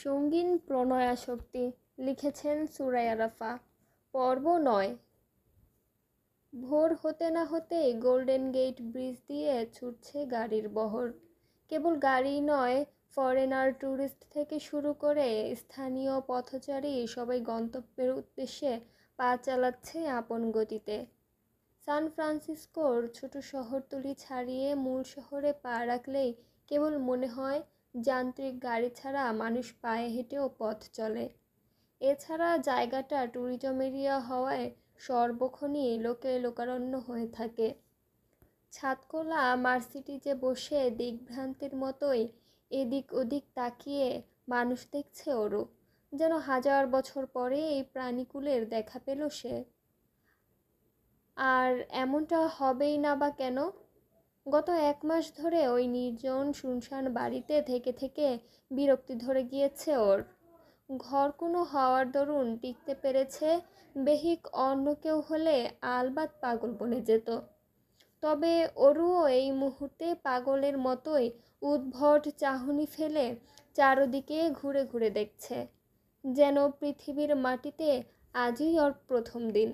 সঙ্গীন প্রণয়াসক্তি লিখেছেন সুরাইয়া রাফা। পর্ব ৯। ভোর হতে না হতেই গোল্ডেন গেট ব্রিজ দিয়ে ছুটছে গাড়ির বহর। কেবল গাড়ি নয়, ফরেনার, ট্যুরিস্ট থেকে শুরু করে স্থানীয় পথচারী সবাই গন্তব্যের উদ্দেশ্যে পা চালাচ্ছে আপন গতিতে। সান ফ্রান্সিসকোর ছোট শহরতলি ছাড়িয়ে মূল শহরে পা রাখলেই কেবল মনে হয় যান্ত্রিক গাড়ি ছাড়া মানুষ পায়ে হেঁটেও পথ চলে। এছাড়া জায়গাটা ট্যুরিজম এরিয়া হওয়ায় সর্বক্ষণই লোকে লোকারণ্য হয়ে থাকে। ছাদখোলা মার্সিডিজে বসে দিগ্ভ্রান্তির মতোই এদিক ওদিক তাকিয়ে মানুষ দেখছে ওরও, যেন হাজার বছর পরে এই প্রাণীকুলের দেখা পেল সে। আর এমনটা হবেই না বা কেন? গত ১ মাস ধরে ওই নির্জন শুনশান বাড়িতে থেকে থেকে বিরক্তি ধরে গিয়েছে ওর। ঘর কোনো হওয়ার দরুন টিকতে পেরেছে। বেহিক অন্য কেউ হলে আলবাত পাগল বনে যেত। তবে ওরও এই মুহূর্তে পাগলের মতোই উদ্ভট চাহনি ফেলে চারদিকে ঘুরে ঘুরে দেখছে, যেন পৃথিবীর মাটিতে আজই ওর প্রথম দিন।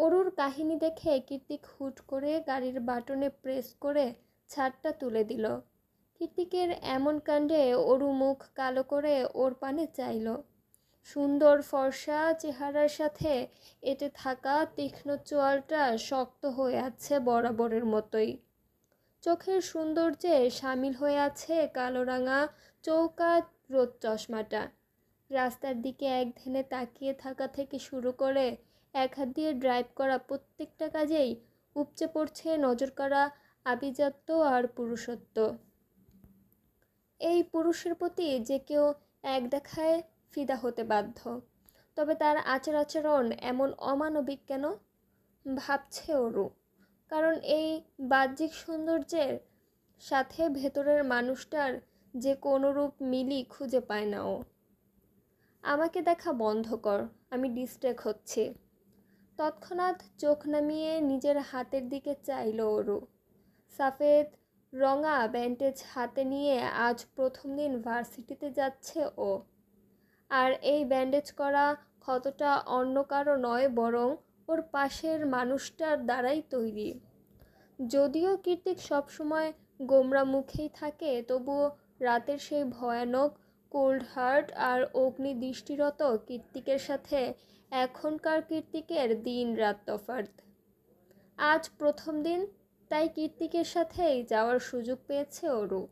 অরুর কাহিনী দেখে কীর্তিক হুট করে গাড়ির বাটনে প্রেস করে ছাদটা তুলে দিল। কীর্তিকের এমন কাণ্ডে অরু মুখ কালো করে ওর পানে চাইল। সুন্দর ফর্সা চেহারার সাথে এঁটে থাকা তীক্ষ্ণ চোয়ালটা শক্ত হয়ে আছে বরাবরের মতোই। চোখের সৌন্দর্যে সামিল হয়ে আছে কালোরাঙা চৌকা রোদ চশমাটা। রাস্তার দিকে একধ্যানে তাকিয়ে থাকা থেকে শুরু করে এক হাত দিয়ে ড্রাইভ করা প্রত্যেকটা কাজেই উপচে পড়ছে নজর কাড়া আভিজাত্য আর পুরুষত্ব। এই পুরুষের প্রতি যে কেউ এক দেখায় ফিদা হতে বাধ্য। তবে তার আচার আচরণ এমন অমানবিক কেন, ভাবছে ওরু। কারণ এই বাহ্যিক সৌন্দর্যের সাথে ভেতরের মানুষটার যে কোনোরূপ মিলই খুঁজে পায় না ও। আমাকে দেখা বন্ধ কর, আমি ডিস্ট্র্যাক্ট হচ্ছি। তৎক্ষণাৎ চোখ নামিয়ে নিজের হাতের দিকে চাইল ওরু। সাফেদ রঙা ব্যান্ডেজ হাতে নিয়ে আজ প্রথম দিন ভার্সিটিতে যাচ্ছে ও। আর এই ব্যান্ডেজ করা ক্ষতটা অন্য কারো নয়, বরং ওর পাশের মানুষটার দ্বারাই তৈরি। যদিও কীর্তিক সবসময় গোমরা মুখেই থাকে, তবুও রাতের সেই ভয়ানক কোল্ড হার্ট আর অগ্নি দৃষ্টিরত কীর্তিকের সাথে এখনকার কীর্তিকের দিন রাত তফাৎ। আজ প্রথম দিন, তাই কীর্তিকের সাথেই যাওয়ার সুযোগ পেয়েছে ওরু।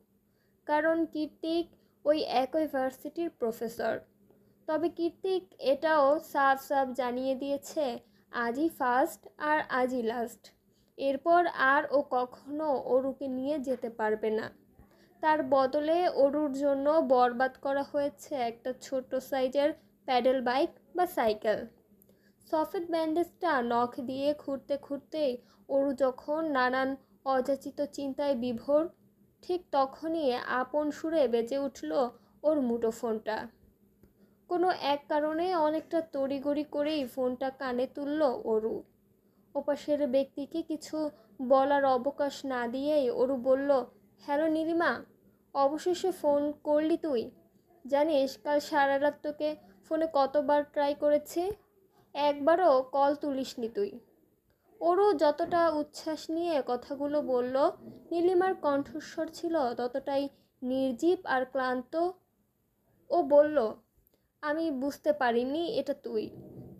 কারণ কীর্তিক ওই একই ভার্সিটির প্রফেসর। তবে কীর্তিক এটাও সাফ সাফ জানিয়ে দিয়েছে, আজই ফার্স্ট আর আজই লাস্ট। এরপর আর ও কখনো অরুকে নিয়ে যেতে পারবে না। তার বদলে অরুর জন্য বরবাদ করা হয়েছে একটা ছোট সাইজের প্যাডেল বাইক বা সাইকেল। সফেদ ব্যান্ডেজটা নখ দিয়ে খুঁড়তে খুঁড়তেই অরু যখন নানান অযাচিত চিন্তায় বিভোর, ঠিক তখনই আপন সুরে বেজে উঠল ওর মুঠোফোনটা। কোনো এক কারণে অনেকটা তড়িঘড়ি করেই ফোনটা কানে তুলল অরু। ওপাশের ব্যক্তিকে কিছু বলার অবকাশ না দিয়েই অরু বলল, হ্যালো নীলিমা, অবশেষে ফোন করলি তুই? জানিস কাল সারা রাত তোকে ফোনে কতবার ট্রাই করেছি, একবারও কল তুলিসনি তুই। ওরও যতটা উচ্ছ্বাস নিয়ে কথাগুলো বলল, নীলিমার কণ্ঠস্বর ছিল ততটাই নির্জীব আর ক্লান্ত। ও বলল, আমি বুঝতে পারিনি এটা তুই।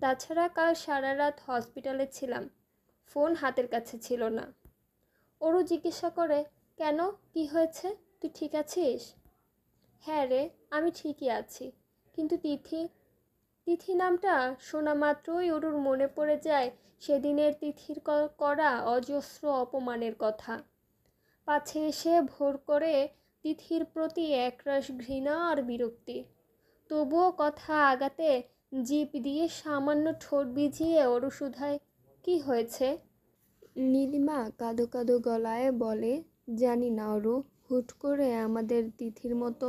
তাছাড়া কাল সারা রাত হসপিটালে ছিলাম, ফোন হাতের কাছে ছিল না। ওরও জিজ্ঞাসা করে, কেন, কি হয়েছে, তুই ঠিক আছিস? হ্যাঁ রে, আমি ঠিকই আছি, কিন্তু তিথি। তিথি নামটা শোনা মাত্রই ওরুর মনে পড়ে যায় সেদিনের তিথির করা অজস্র অপমানের কথা। পাছে এসে ভোর করে তিথির প্রতি একরাশ ঘৃণা আর বিরক্তি। তবুও কথা আগাতে জিভ দিয়ে সামান্য ঠোঁট ভিজিয়ে ওরু শুধায়, কি হয়েছে? নীলিমা কাঁদো কাঁদো গলায় বলে, জানি না ওরু, হুট করে আমাদের তিথির মতো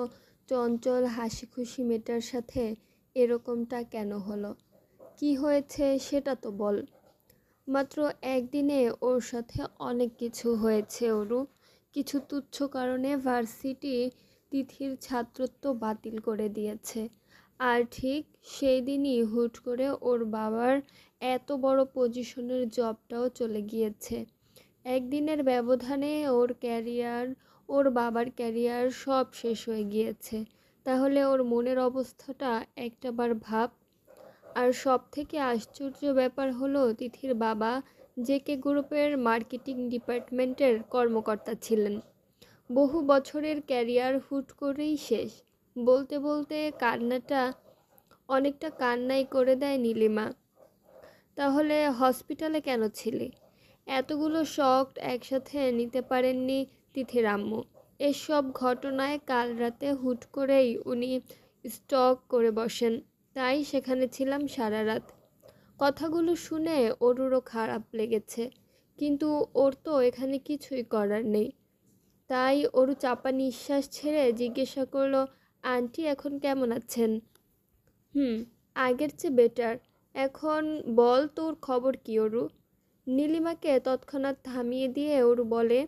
চঞ্চল হাসি খুশি মেয়েটার সাথে এরকমটা কেন হলো? কি হয়েছে সেটা তো বল। মাত্র একদিনে ওর সাথে অনেক কিছু হয়েছে ওরু। কিছু তুচ্ছ কারণে ভার্সিটি তিথির ছাত্রত্ব বাতিল করে দিয়েছে। আর ঠিক সেই দিনই হুট করে ওর বাবার এত বড় পজিশনের জবটাও চলে গিয়েছে। একদিনের ব্যবধানে ওর বাবার ক্যারিয়ার সব শেষ হয়ে গিয়েছে। তাহলে ওর মনের অবস্থাটা একটাবার ভাব। আর সব থেকে আশ্চর্য ব্যাপার হলো তিথির বাবা জেকে গ্রুপের মার্কেটিং ডিপার্টমেন্টের কর্মকর্তা ছিলেন। বহু বছরের ক্যারিয়ার হুট করেই শেষ। বলতে বলতে অনেকটা কান্নাই করে দেয় নীলিমা। তাহলে হসপিটালে কেন ছিলি? এতগুলো শক একসাথে নিতে পারেননি তিথির আম্মু। এসব ঘটনায় কাল রাতে হুট করেই উনি স্ট্রোক করে বসেন, তাই সেখানে ছিলাম সারা রাত। কথাগুলো শুনে অরুরও খারাপ লেগেছে, কিন্তু ওর তো এখানে কিছুই করার নেই। তাই অরু চাপা নিঃশ্বাস ছেড়ে জিজ্ঞাসা করলো, আন্টি এখন কেমন আছেন? আগের চেয়ে বেটার। এখন বল তোর খবর কি অরু? নীলিমাকে তৎক্ষণাৎ থামিয়ে দিয়ে অরু বলে,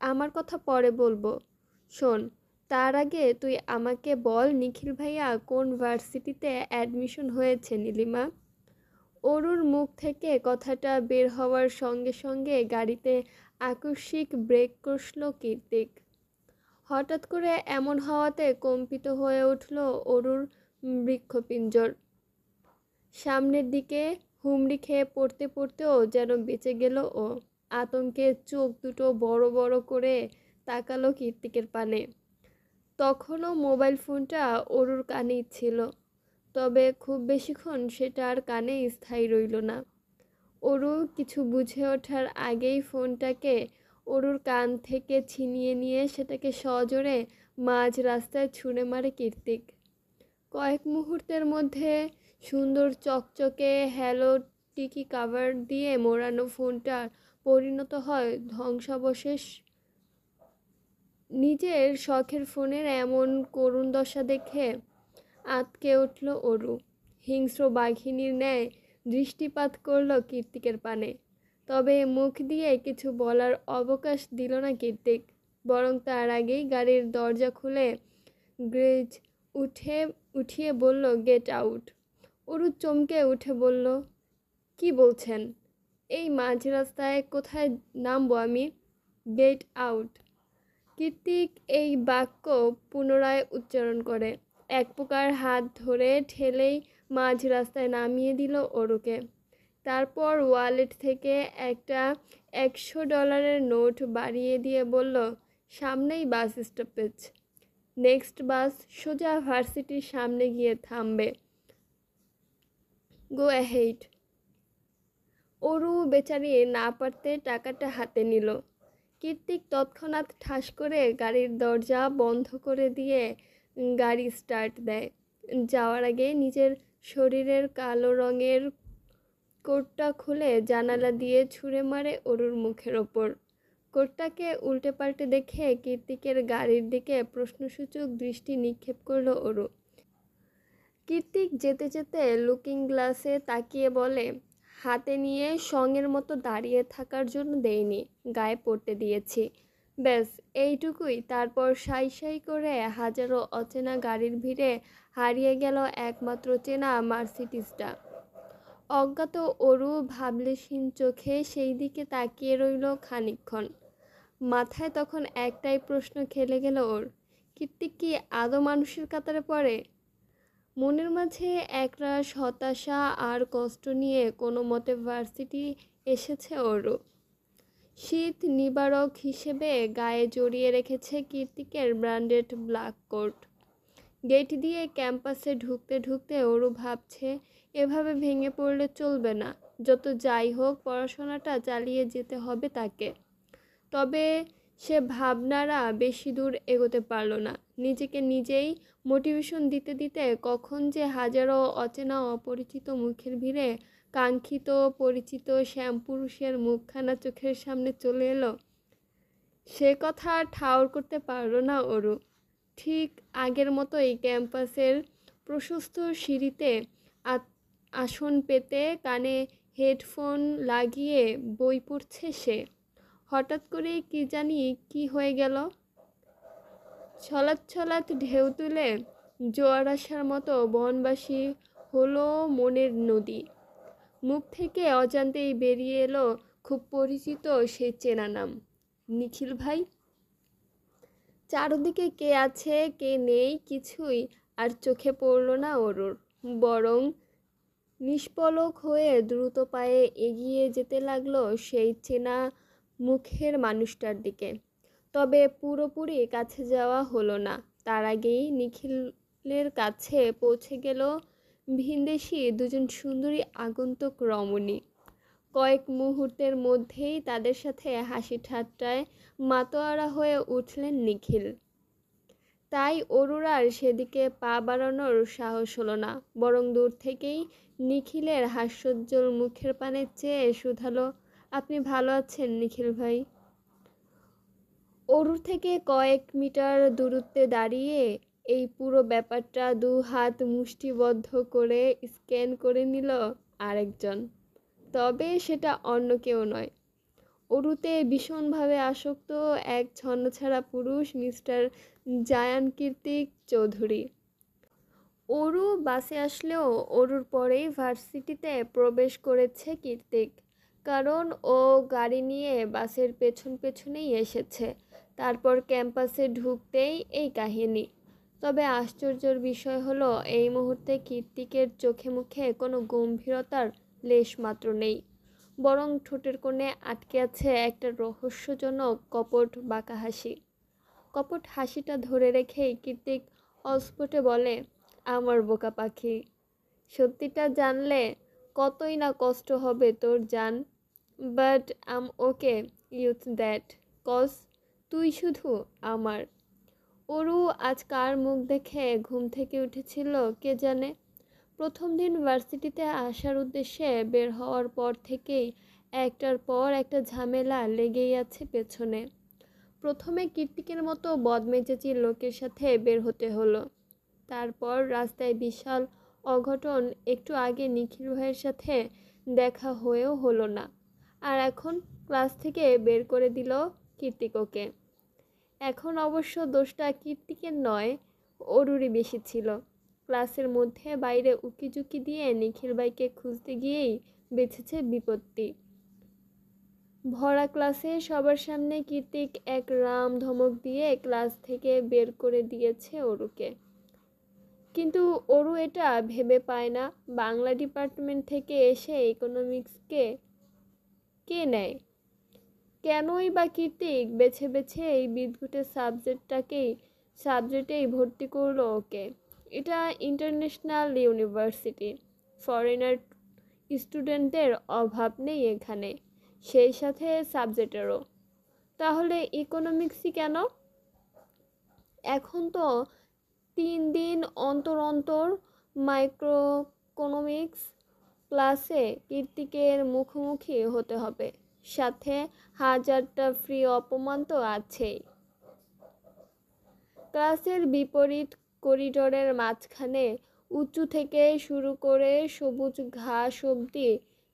আমার কথা পরে বলবো। শোন, তার আগে তুই আমাকে বল নিখিল ভাইয়া কোন ভার্সিটিতে অ্যাডমিশন হয়েছে নীলিমা? অরুর মুখ থেকে কথাটা বের হওয়ার সঙ্গে সঙ্গে গাড়িতে আকস্মিক ব্রেক কষল কীর্তিক। হঠাৎ করে এমন হওয়াতে কম্পিত হয়ে উঠল অরুর বৃক্ষপিঞ্জর। সামনের দিকে হুমড়ি খেয়ে পড়তে পড়তেও যেন বেঁচে গেল ও। আতঙ্কে চোখ দুটো বড় বড় করে তাকালো কীর্তিকের পানে। তখনও মোবাইল ফোনটা অরুর কানেই ছিল, তবে খুব বেশিক্ষণ সেটা আর কানে স্থায়ী রইল না। অরু কিছু বুঝে ওঠার আগেই ফোনটাকে অরুর কান থেকে ছিনিয়ে নিয়ে সেটাকে সজোরে মাঝ রাস্তায় ছুঁড়ে মারে কীর্তিক। কয়েক মুহূর্তের মধ্যে সুন্দর চকচকে হ্যালো টিকি কাভার দিয়ে মোড়ানো ফোনটা পরিণত হয় ধ্বংসাবশেষ। নিজের শখের ফোনের এমন করুণ দশা দেখে আঁতকে উঠল অরু। হিংস্র বাঘিনীর ন্যায় দৃষ্টিপাত করল কীর্তিকের পানে, তবে মুখ দিয়ে কিছু বলার অবকাশ দিল না কীর্তিক। বরং তার আগেই গাড়ির দরজা খুলে গ্রেজ উঠিয়ে বলল, গেট আউট। অরু চমকে উঠে বলল, কি বলছেন? এই মাঝ রাস্তায় কোথায় নামবো আমি? Get out. কীর্তিক এই বাক্য পুনরায় উচ্চারণ করে এক প্রকার হাত ধরে ঠেলেই মাঝ রাস্তায় নামিয়ে দিল অরুকে। তারপর ওয়ালেট থেকে একটা $100 নোট বাড়িয়ে দিয়ে বলল, সামনেই বাস স্টপেজ, নেক্সট বাস সোজা ভার্সিটির সামনে গিয়ে থামবে, গো অ্যাহেড। অরু বেচারি না পারতে টাকাটা হাতে নিল। কীর্তিক তৎক্ষণাৎ ঠাস করে গাড়ির দরজা বন্ধ করে দিয়ে গাড়ি স্টার্ট দেয়। যাওয়ার আগে নিজের শরীরের কালো রঙের কোটটা খুলে জানালা দিয়ে ছুঁড়ে মারে অরুর মুখের ওপর। কোটটাকে উল্টে পাল্টে দেখে কীর্তিকের গাড়ির দিকে প্রশ্নসূচক দৃষ্টি নিক্ষেপ করলো অরু। কীর্তিক যেতে যেতে লুকিং গ্লাসে তাকিয়ে বলে, হাতে নিয়ে সঙের মতো দাঁড়িয়ে থাকার জন্য দেইনি, গায়ে পড়তে দিয়েছি, ব্যাস এইটুকুই। তারপর সাই সাই করে হাজারো অচেনা গাড়ির ভিড়ে হারিয়ে গেল একমাত্র চেনা মার্সিডিজটা। অজ্ঞাত অরু ভাবলেশহীন চোখে সেই দিকে তাকিয়ে রইল খানিকক্ষণ। মাথায় তখন একটাই প্রশ্ন খেলে গেল ওর, কীর্তিক কি আদৌ মানুষের কাতারে পড়ে? মনের মাঝে একরাশ হতাশা আর কষ্ট নিয়ে কোনো মতে ভার্সিটি এসেছে ওরও। শীত নিবারক হিসেবে গায়ে জড়িয়ে রেখেছে কীর্তিকের ব্র্যান্ডেড ব্ল্যাক কোট। গেট দিয়ে ক্যাম্পাসে ঢুকতে ঢুকতে ওরও ভাবছে, এভাবে ভেঙে পড়লে চলবে না, যত যাই হোক পড়াশোনাটা চালিয়ে যেতে হবে তাকে। তবে সে ভাবনারা বেশি দূর এগোতে পারল না। নিজেকে নিজেই মোটিভেশন দিতে দিতে কখন যে হাজারো অচেনা অপরিচিত মুখের ভিড়ে কাঙ্ক্ষিত পরিচিত শ্যামপুরুষের মুখখানা চোখের সামনে চলে এলো, সে কথা ঠাউর করতে পারল না ওরু। ঠিক আগের মতোই ক্যাম্পাসের প্রশস্ত সিঁড়িতে আসন পেতে কানে হেডফোন লাগিয়ে বই পড়ছে সে। হঠাৎ করে কি জানি কি হয়ে গেল, ছলাৎ ছলাৎ ঢেউ তুলে জোয়ার আসার মতো বনবাসী হলো মনের নদী। মুখ থেকে অজান্তেই বেরিয়ে এলো খুব পরিচিত সেই চেনা নাম, নিখিল ভাই। চারদিকে কে আছে কে নেই কিছুই আর চোখে পড়ল না অরুর, বরং নিষ্পলক হয়ে দ্রুত পায়ে এগিয়ে যেতে লাগলো সেই চেনা মুখের মানুষটার দিকে। তবে পুরোপুরি কাছে যাওয়া হলো না, তার আগেই নিখিলের কাছে পৌঁছে গেল ভিনদেশি দুজন সুন্দরী আগন্তুক রমণী। কয়েক মুহূর্তের মধ্যেই তাদের সাথে হাসি ঠাট্টায় মাতোয়ারা হয়ে উঠলেন নিখিল। তাই অরুর আর সেদিকে পা বাড়ানোর সাহস হলো না, বরং দূর থেকেই নিখিলের হাস্যোজ্জ্বল মুখের পানে চেয়ে শুধালো, আপনি ভালো আছেন নিখিল ভাই? অরুর থেকে কয়েক মিটার দূরত্বে দাঁড়িয়ে এই পুরো ব্যাপারটা দু হাত মুষ্টিবদ্ধ করে স্ক্যান করে নিল আরেকজন। তবে সেটা অন্য কেউ নয়, অরুতে ভীষণভাবে আসক্ত এক ছন্নছাড়া পুরুষ, মিস্টার জায়ান কীর্তিক চৌধুরী। অরু বাসে আসলেও অরুর পরেই ভার্সিটিতে প্রবেশ করেছে কীর্তিক, কারণ ও গাড়ি নিয়ে বাসের পেছন পেছনেই এসেছে। তারপর ক্যাম্পাসে ঢুকতেই এই কাহিনী। তবে আশ্চর্যের বিষয় হলো এই মুহূর্তে কীর্তিকের চোখে মুখে কোনো গম্ভীরতার লেশ মাত্র নেই, বরং ঠোঁটের কোণে আটকে আছে একটা রহস্যজনক কপট বাঁকা হাসি। কপট হাসিটা ধরে রেখেই কীর্তিক অস্ফুটে বলে, আমার বোকা পাখি, সত্যিটা জানলে কতই না কষ্ট হবে তোর জান, but I'm okay with that, cause তুই শুধু আমার। অরু আজ কার মুখ দেখে ঘুম থেকে উঠেছিল কে জানে। প্রথম দিন ভার্সিটিতে আসার উদ্দেশ্যে বের হওয়ার পর থেকেই একটার পর একটা ঝামেলা লেগেই আছে পেছনে। প্রথমে কীর্তিকের মতো বদমেজাজি লোকের সাথে বের হতে হলো, তারপর রাস্তায় বিশাল অঘটন, একটু আগে নিখিল ভাইয়ের সাথে দেখা হয়েও হলো না, আর এখন ক্লাস থেকে বের করে দিল কীর্তিককে। এখন অবশ্য দোষটা কীর্তিকের নয়, অরুরই বেশি ছিল। ক্লাসের মধ্যে বাইরে উকিঝুঁকি দিয়ে নিখিল ভাইকে খুঁজতে গিয়েই বেঁচেছে বিপত্তি। ভরা ক্লাসে সবার সামনে কীর্তিক এক রাম ধমক দিয়ে ক্লাস থেকে বের করে দিয়েছে অরুকে। কিন্তু অরু এটা ভেবে পায় না, বাংলা ডিপার্টমেন্ট থেকে এসে ইকোনমিক্সকে কে নেয়? কেনই বা কীর্তিক বেছে বেছে এই বিদঘুটে সাবজেক্টেই ভর্তি করলো ওকে? এটা ইন্টারন্যাশনাল ইউনিভার্সিটি, ফরেনার স্টুডেন্টদের অভাব নেই এখানে, সেই সাথে সাবজেক্টেরও। তাহলে ইকোনমিক্সই কেন? এখন তো 3 দিন অন্তর অন্তর মাইক্রোইকোনমিক্স ক্লাসে কীর্তিকের মুখোমুখি হতে হবে, সাথে হাজারটা ফ্রি অপমান তো আছেই। ক্লাসের বিপরীত করিডোরের মাঝখানে উঁচু থেকে শুরু করে সবুজ ঘাস অবধি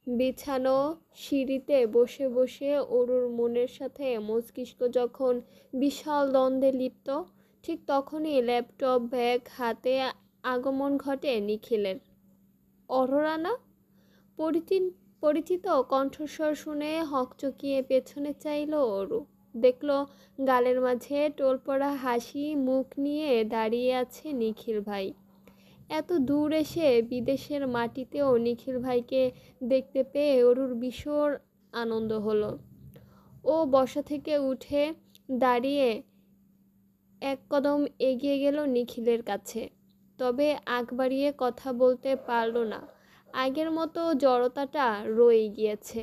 বিছানো সিঁড়িতে বসে বসে অরুর মনের সাথে মস্তিষ্ক যখন বিশাল দ্বন্দ্বে লিপ্ত, ঠিক তখনই ল্যাপটপ ব্যাগ হাতে আগমন ঘটে নিখিলের। অরোরা না? পরিচিত কণ্ঠস্বর শুনে হকচকিয়ে পেছনে চাইল অরু। দেখল গালের মাঝে টোলপড়া হাসি মুখ নিয়ে দাঁড়িয়ে আছে নিখিল ভাই। এত দূর এসে বিদেশের মাটিতেও নিখিল ভাইকে দেখতে পেয়ে অরুর ভীষণ আনন্দ হলো। ও বসা থেকে উঠে দাঁড়িয়ে এক কদম এগিয়ে গেল নিখিলের কাছে, তবে আগ বাড়িয়ে কথা বলতে পারল না, আগের মতো জড়তাটা রয়ে গিয়েছে।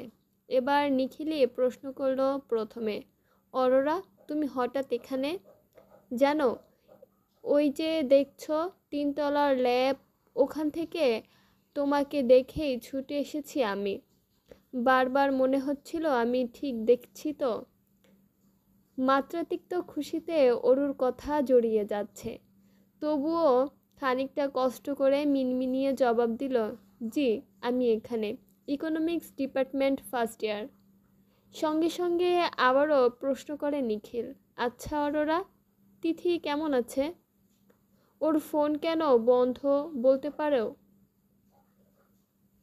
এবার নিখিলই প্রশ্ন করলো প্রথমে, অরোরা তুমি হঠাৎ এখানে? জানো, ওই যে দেখছো 3 তলার ল্যাব, ওখান থেকে তোমাকে দেখেই ছুটে এসেছি আমি। বারবার মনে হচ্ছিল আমি ঠিক দেখছি তো। মাত্রাতিরিক্ত খুশিতে অরুর কথা জড়িয়ে যাচ্ছে, তবুও খানিকটা কষ্ট করে মিনমিনিয়ে জবাব দিল, জি আমি এখানে, ইকোনমিক্স ডিপার্টমেন্ট ফার্স্ট ইয়ার। সঙ্গে সঙ্গে আবারও প্রশ্ন করে নিখিল, আচ্ছা অরোরা, তিথি কেমন আছে? ওর ফোন কেন বন্ধ বলতে পারো?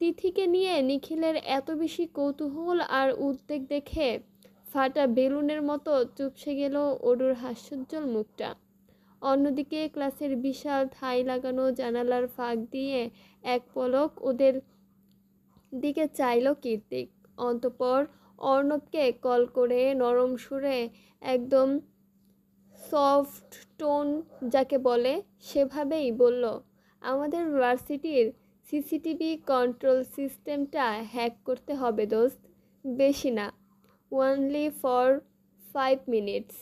তিথিকে নিয়ে নিখিলের এত বেশি কৌতূহল আর উদ্বেগ দেখে ফাটা বেলুনের মতো চুপসে গেল অরুর হাস্যোজ্জ্বল মুখটা। অন্যদিকে ক্লাসের বিশাল ঠাই লাগানো জানালার ফাঁক দিয়ে এক পলক ওদের দিকে চাইল কীর্তিক। অতঃপর অর্ণবকে কল করে নরম সুরে, একদম সফট টোন যাকে বলে, সেভাবেই বলল, আমাদের ভার্সিটির সিসিটিভি কন্ট্রোল সিস্টেমটা হ্যাক করতে হবে দোস্ত। বেশি না, ওনলি ফর 5 মিনিটস।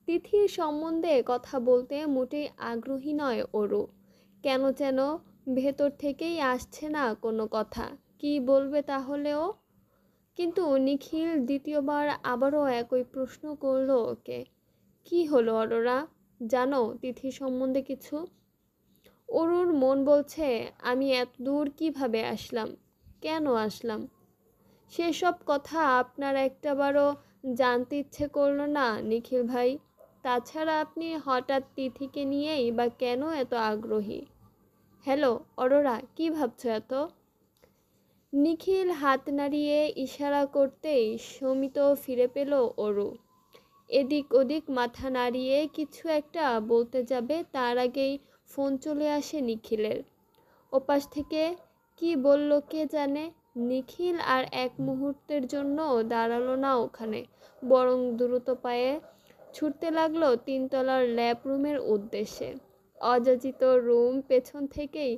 তিথির সম্বন্ধে কথা বলতে মোটেই আগ্রহী নয় অরু। কেন যেন ভেতর থেকেই আসছে না কোনো কথা। কি বলবে তাহলেও? কিন্তু নিখিল দ্বিতীয়বার আবারও একই প্রশ্ন করল ওকে। কি হলো অরোরা, জানো তিথি সম্বন্ধে কিছু? অরুর মন বলছে, আমি এত দূর কিভাবে আসলাম, কেন আসলাম? সেসব কথা আপনার একটাবারও জানতে ইচ্ছে করলো না নিখিল ভাই? তাছাড়া আপনি হঠাৎ তিথিকে নিয়েই বা কেন এত আগ্রহী? হ্যালো অরোরা, কি ভাবছো এত? নিখিল হাত নাড়িয়ে ইশারা করতেই সমিত ফিরে পেল অরু। এদিক ওদিক মাথা নাড়িয়ে কিছু একটা বলতে যাবে, তার আগেই ফোন চলে আসে নিখিলের। ওপাশ থেকে কি বলল কে জানে। নিখিল আর এক মুহূর্তের জন্য দাঁড়ালো না ওখানে, বরং দ্রুত পায়ে ছুটতে লাগলো 3তলার ল্যাব রুমের উদ্দেশ্যে। অযাচিত অরু পেছন থেকেই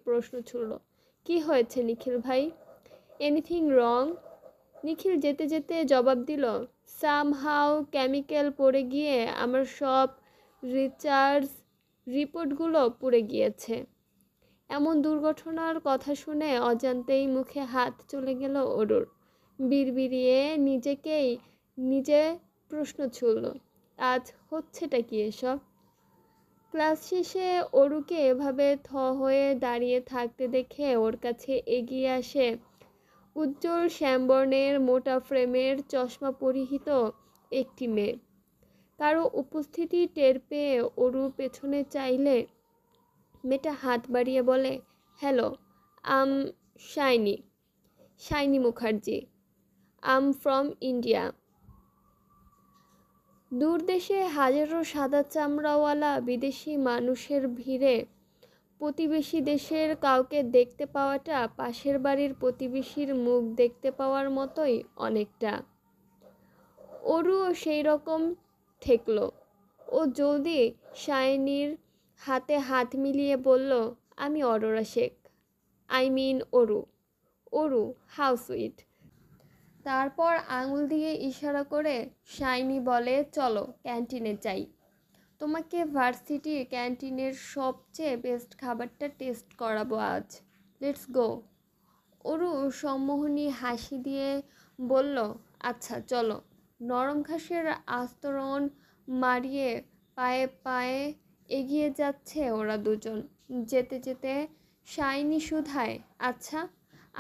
প্রশ্ন ছুড়ল, কি হয়েছে নিখিল ভাই? Anything wrong? নিখিল যেতে যেতে জবাব দিল, সামহাউ কেমিক্যাল পড়ে গিয়ে আমার সব রিসার্চ রিপোর্টগুলো পুড়ে গিয়েছে। এমন দুর্ঘটনার কথা শুনে অজান্তেই মুখে হাত চলে গেল অরুর। বিড়বিড়িয়ে নিজে প্রশ্ন ছুড়ল, আজ হচ্ছেটা কি এসব? ক্লাস শেষে অরুকে এভাবে থ হয়ে দাঁড়িয়ে থাকতে দেখে ওর কাছে এগিয়ে আসে উজ্জ্বল শ্যামবর্ণের মোটা ফ্রেমের চশমা পরিহিত একটি মেয়ে। কারো উপস্থিতি টের পেয়ে অরু পেছনে চাইলে মেয়েটা হাত বাড়িয়ে বলে, hello, I'm Shiny Mukherjee, I'm from India. দূর দেশে হাজারো সাদা চামড়াওয়ালা বিদেশি মানুষের ভিড়ে প্রতিবেশী দেশের কাউকে দেখতে পাওয়াটা পাশের বাড়ির প্রতিবেশীর মুখ দেখতে পাওয়ার মতোই অনেকটা। অরুও সেই রকম ঠেকল। ও জলদি শাইনির হাতে হাত মিলিয়ে বলল, আমি Aurora Sheikh, I mean Aru. Aru, how sweet. তারপর আঙুল দিয়ে ইশারা করে শাইনি বলে, চলো ক্যান্টিনে যাই, তোমাকে ভার্সিটির ক্যান্টিনের সবচেয়ে বেস্ট খাবারটা টেস্ট করাবো আজ, লেটস গো। অরু সম্মোহনী হাসি দিয়ে বলল, আচ্ছা চলো। নরম ঘাসের আস্তরণ মারিয়ে পায়ে পায়ে এগিয়ে যাচ্ছে ওরা দুজন। যেতে যেতে শাইনি শুধায়, আচ্ছা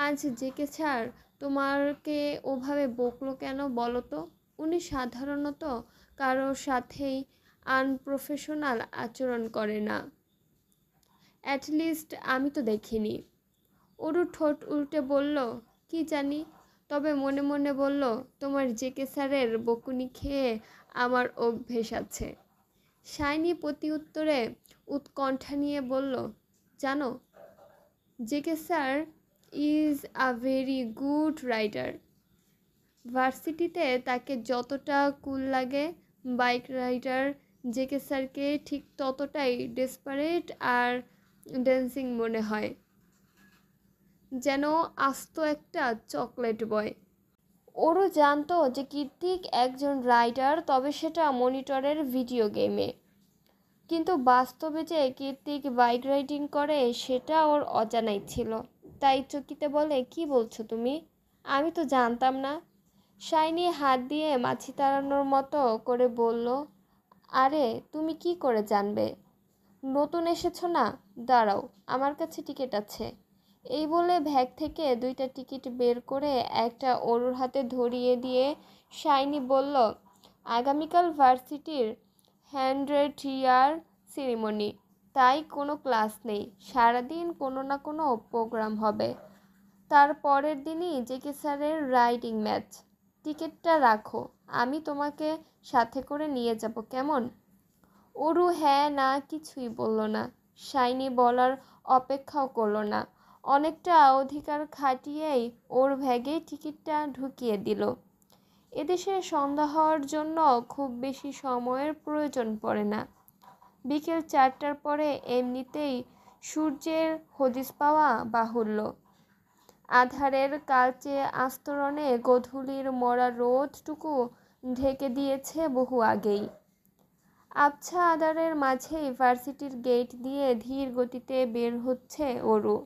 আজ জেকে স্যার তোমাকে ওভাবে বকলো কেন বলো তো? উনি সাধারণত কারোর সাথেই আনপ্রফেশনাল আচরণ করে না, অ্যাটলিস্ট আমি তো দেখিনি। অরু ঠোঁট উল্টে বলল, কি জানি, তবে মনে মনে বলল, তোমার জেকে স্যারের বকুনি খেয়ে আমার অভ্যেস আছে। শাইনি প্রতি উত্তরে উৎকণ্ঠা নিয়ে বলল, জানো, JK sir is a very good rider. ভার্সিটিতে তাকে যতটা কুল লাগে, বাইক রাইডার জেকে স্যারকে ঠিক ততটাই ডেসপারেট আর ড্যান্সিং মনে হয়, যেন আস্ত একটা চকলেট বয়। ওরও জানতো যে কীর্তিক একজন রাইডার, তবে সেটা মনিটরের ভিডিও গেমে। কিন্তু বাস্তবে যে কীর্তিক বাইক রাইডিং করে সেটা ওর অজানাই ছিল। তাই চকিতে বলে, কি বলছো তুমি? আমি তো জানতাম না। শাইনি হাত দিয়ে মাছি তাড়ানোর মতো করে বলল, আরে তুমি কি করে জানবে? নতুন এসেছো না? দাঁড়াও, আমার কাছে টিকিট আছে, এই বলে ব্যাগ থেকে 2টা টিকিট বের করে একটা অরুর হাতে ধরিয়ে দিয়ে শাইনি বলল, আগামীকাল ভার্সিটির 100 ইয়ার সেরিমনি, তাই কোনো ক্লাস নেই, সারাদিন কোনো না কোনো প্রোগ্রাম হবে। তার পরের দিনই জেকে স্যারের রাইডিং ম্যাচ। টিকিটটা রাখো, আমি তোমাকে সাথে করে নিয়ে যাব, কেমন? অরু হ্যাঁ না কিছুই বলল না। শাইনি বলার অপেক্ষাও করলো না, অনেকটা অধিকার খাটিয়েই ওর ব্যাগে টিকিটটা ঢুকিয়ে দিল। এদেশে সন্ধ্যা হওয়ার জন্য খুব বেশি সময়ের প্রয়োজন পড়ে না। বিকেল 4টার পরে এমনিতেই সূর্যের হদিস পাওয়া বাহুল্য। আধারের কালচে আস্তরণে গোধূলির মরা রোদটুকু ঢেকে দিয়েছে বহু আগেই। আবছা আধারের মাঝেই ভার্সিটির গেট দিয়ে ধীর গতিতে বের হচ্ছে অরু।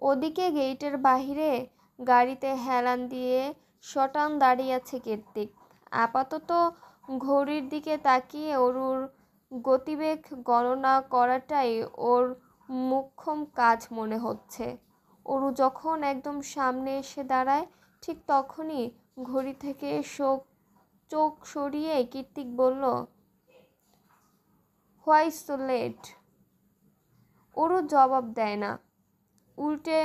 ওদিকে গেটের বাহিরে গাড়িতে হেলান দিয়ে শটান দাঁড়িয়ে আছে কীর্তিক। আপাতত ঘড়ির দিকে তাকিয়ে অরুর গতিবেগ গণনা করাটাই ওর মোক্ষম কাজ মনে হচ্ছে। অরু যখন একদম সামনে এসে দাঁড়ায় ঠিক তখনই ঘড়ি থেকে চোখ সরিয়ে কীর্তিক বলল, হোয়াই সো লেট? অরু জবাব দেয় না, উল্টে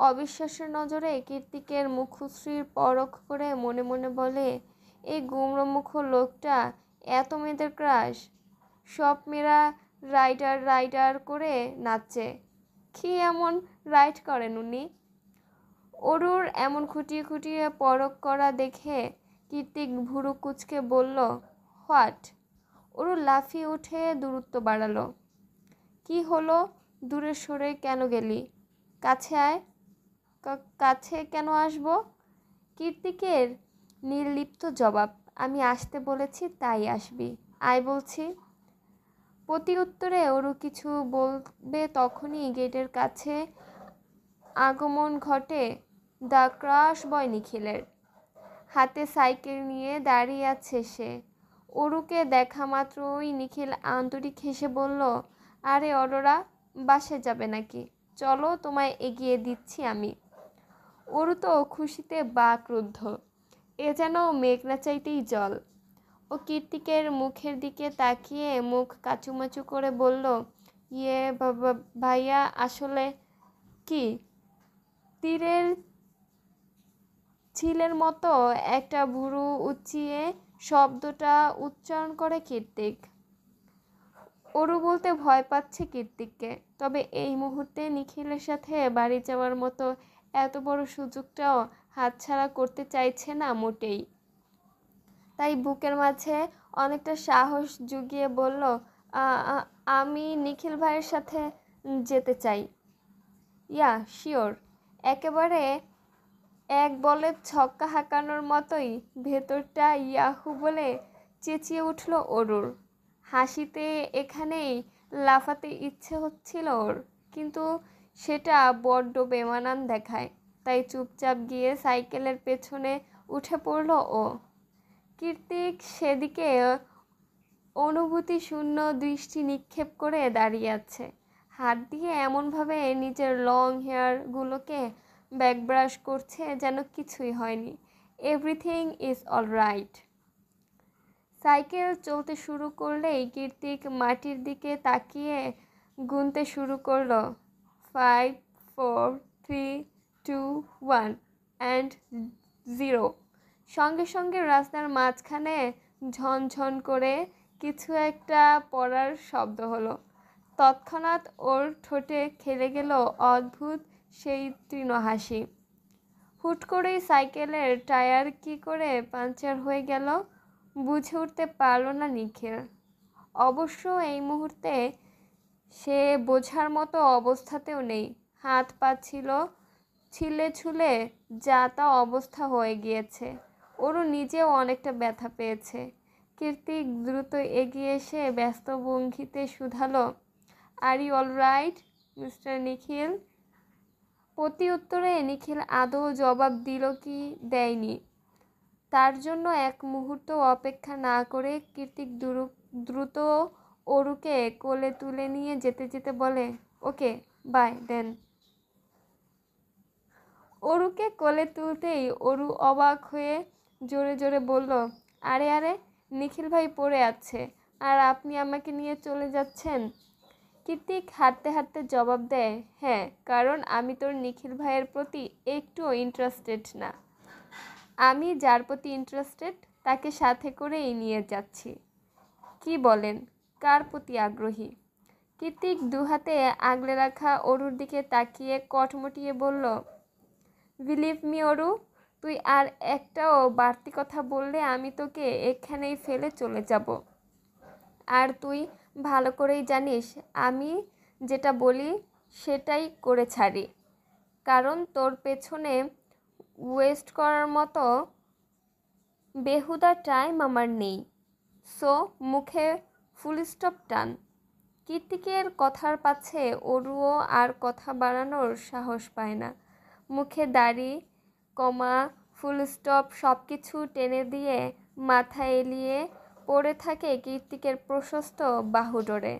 অবিশ্বাসের নজরে কীর্তিকের মুখশ্রীর পরখ করে মনে মনে বলে, এই গুমড়োমুখ লোকটা এত মেয়েদের ক্রাশ, সব মেয়েরা রাইডার রাইডার করে নাচছে, কি এমন রাইড করেন উনি? অরুর এমন খুঁটিয়ে খুঁটিয়ে পরখ করা দেখে কীর্তিক ভুরু কুঁচকে বলল, হোয়াট? অরু লাফিয়ে উঠে দূরত্ব বাড়ালো। কি হলো? দূরে সরে কেন গেলি? কাছে আয়। কাছে কেন আসবো? কীর্তিকের নির্লিপ্ত জবাব, আমি আসতে বলেছি তাই আসবি, আয় বলছি। প্রতি উত্তরে অরু কিছু বলবে তখনই গেটের কাছে আগমন ঘটে দ্য ক্রাশ বয় নিখিলের। হাতে সাইকেল নিয়ে দাঁড়িয়ে আছে সে। অরুকে দেখা মাত্রই নিখিল আন্তরিক হেসে বলল, আরে অরোরা, বাসে যাবে নাকি? চলো, তোমায় এগিয়ে দিচ্ছি আমি। অরু তো খুশিতে বাকরুদ্ধ, এ যেন মেঘ না চাইতেই জল। ও কীর্তিকের মুখের দিকে তাকিয়ে মুখ কাচুমাচু করে বলল, ইয়ে ভাইয়া, আসলে কি? তীরের ছিলের মতো একটা ভুরু উঁচিয়ে শব্দটা উচ্চারণ করে কীর্তিক। অরু বলতে ভয় পাচ্ছে কীর্তিককে, তবে এই মুহূর্তে নিখিলের সাথে বাড়ি যাওয়ার মতো এত বড় সুযোগটাও হাতছাড়া করতে চাইছে না মোটেই। তাই বুকের মাঝে অনেকটা সাহস জুগিয়ে বলল, আমি নিখিল ভাইয়ের সাথে যেতে চাই। Yeah sure. একেবারে এক বলে ছক্কা হাঁকানোর মতোই ভেতরটা ইয়াহু বলে চেঁচিয়ে উঠল অরুর। হাসিতে এখানেই লাফাতে ইচ্ছে হচ্ছিল ওর, কিন্তু সেটা বড্ড বেমানান দেখায়, তাই চুপচাপ গিয়ে সাইকেলের পেছনে উঠে পড়ল ও। কীর্তিক সেদিকে অনুভূতি শূন্য দৃষ্টি নিক্ষেপ করে দাঁড়িয়ে আছে, হাত দিয়ে এমনভাবে নিজের লং হেয়ারগুলোকে ব্যাকব্রাশ করছে যেন কিছুই হয়নি। Everything is all right. Cycle চলতে শুরু করলেই কীর্তিক মাটির দিকে তাকিয়ে গুনতে শুরু করলো, 5, 4, 3, 2, 1 অ্যান্ড 0। সঙ্গে সঙ্গে রাস্তার মাঝখানে ঝনঝন করে কিছু একটা পড়ার শব্দ হলো। তৎক্ষণাৎ ওর ঠোঁটে খেলে গেল অদ্ভুত সেই তৃণ হাসি। হুট করেই সাইকেলের টায়ার কি করে পাংচার হয়ে গেল বুঝে উঠতে পারল না নিখিল। অবশ্য এই মুহূর্তে সে বোঝার মতো অবস্থাতেও নেই। হাত পা ছিলে ছুলে যা তা অবস্থা হয়ে গিয়েছে। ওরও নিজেও অনেকটা ব্যথা পেয়েছে। কীর্তিক দ্রুত এগিয়ে এসে ব্যস্ত ভঙ্গিতে শুধালো, are you all right mister নিখিল? প্রতি উত্তরে নিখিল আদৌ জবাব দিল কি দেয়নি, তার জন্য এক মুহূর্ত অপেক্ষা না করে কীর্তিক দ্রুত অরুকে কোলে তুলে নিয়ে যেতে যেতে বলে, ওকে বাই দেন। অরুকে কোলে তুলতেই অরু অবাক হয়ে জোরে জোরে বলল, আরে আরে, নিখিল ভাই পড়ে আছে আর আপনি আমাকে নিয়ে চলে যাচ্ছেন? কৃতিক হাঁটতে হাঁটতে জবাব দেয়, হ্যাঁ, কারণ আমি তোর নিখিল ভাইয়ের প্রতি একটুও ইন্টারেস্টেড না। আমি যার প্রতি ইন্টারেস্টেড তাকে সাথে করেই নিয়ে যাচ্ছি। কি বলেন, কার প্রতি আগ্রহী? কৃতিক দুহাতে আগলে রাখা অরুর দিকে তাকিয়ে কটমটিয়ে বলল, বিলিভ মি অরু, তুই আর একটাও বাড়তি কথা বললে আমি তোকে এখানেই ফেলে চলে যাব। আর তুই ভালো করেই জানিস আমি যেটা বলি সেটাই করে ছাড়ি, কারণ তোর পেছনে ওয়েস্ট করার মতো বেহুদা টাইম আমার নেই। সো মুখে ফুল স্টপ টান। কৃতিকের কথার পাছে অরুও আর কথা বাড়ানোর সাহস পায় না। মুখে দাড়ি, কমা, ফুল স্টপ সব কিছু টেনে দিয়ে মাথা এলিয়ে পড়ে থাকে কৃতিকের প্রশস্ত বাহুডোরে।